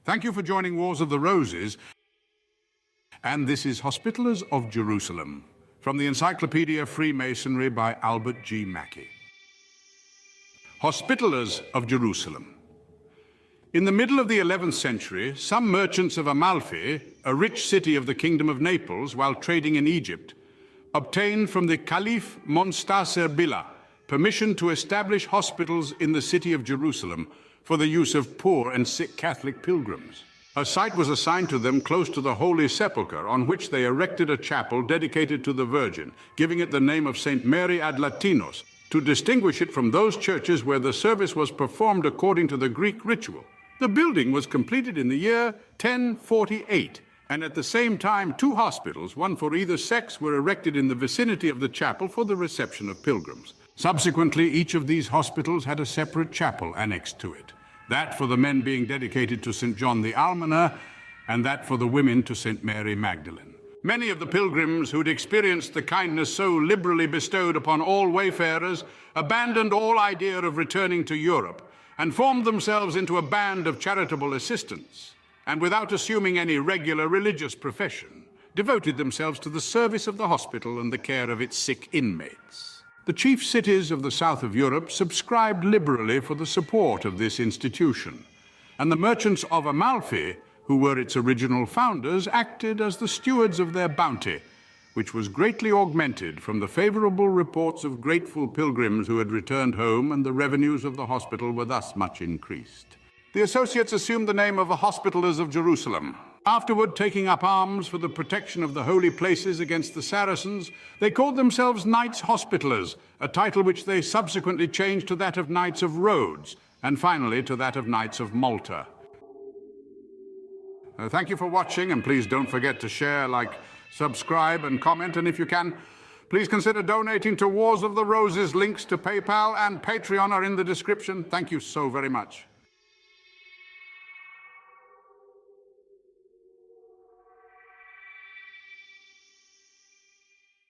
Thank you for joining Wars of the Roses. And this is Hospitallers of Jerusalem, from the Encyclopedia of Freemasonry by Albert G. Mackey. Hospitallers of Jerusalem. In the middle of the 11th century, some merchants of Amalfi, a rich city of the Kingdom of Naples, while trading in Egypt, obtained from the Caliph Montasser Billah permission to establish hospitals in the city of Jerusalem for the use of poor and sick Catholic pilgrims. A site was assigned to them close to the Holy Sepulchre, on which they erected a chapel dedicated to the Virgin, giving it the name of St. Mary ad Latinos, to distinguish it from those churches where the service was performed according to the Greek ritual. The building was completed in the year 1048, and at the same time 2 hospitals, one for either sex, were erected in the vicinity of the chapel for the reception of pilgrims. Subsequently, each of these hospitals had a separate chapel annexed to it, that for the men being dedicated to St. John the Almoner, and that for the women to St. Mary Magdalene. Many of the pilgrims who'd experienced the kindness so liberally bestowed upon all wayfarers abandoned all idea of returning to Europe and formed themselves into a band of charitable assistants, and without assuming any regular religious profession, devoted themselves to the service of the hospital and the care of its sick inmates. The chief cities of the south of Europe subscribed liberally for the support of this institution, and the merchants of Amalfi, who were its original founders, acted as the stewards of their bounty, which was greatly augmented from the favorable reports of grateful pilgrims who had returned home, and the revenues of the hospital were thus much increased. The associates assumed the name of the Hospitallers of Jerusalem. Afterward, taking up arms for the protection of the holy places against the Saracens, they called themselves Knights Hospitallers, a title which they subsequently changed to that of Knights of Rhodes, and finally to that of Knights of Malta. Thank you for watching, and please don't forget to share, like, subscribe, and comment, and if you can, please consider donating to Wars of the Roses. Links to PayPal and Patreon are in the description. Thank you so very much.